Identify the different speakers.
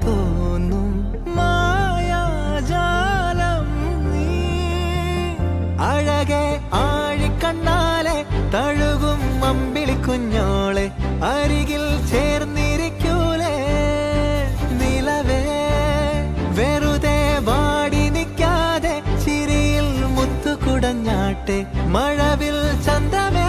Speaker 1: തോന്നും മായാജാലം നീ അഴകെ ആഴിക്കണ്ണാലെ തഴുകും അമ്പിളി കുഞ്ഞോളെ അരികിൽ ചേർന്നിരിക്കൂലേ നിലവേ വെറുതെ വാടി നിൽക്കാതെ ചിരിയിൽ മുത്തുകുടഞ്ഞാട്ടെ മഴവിൽ ചന്തമേ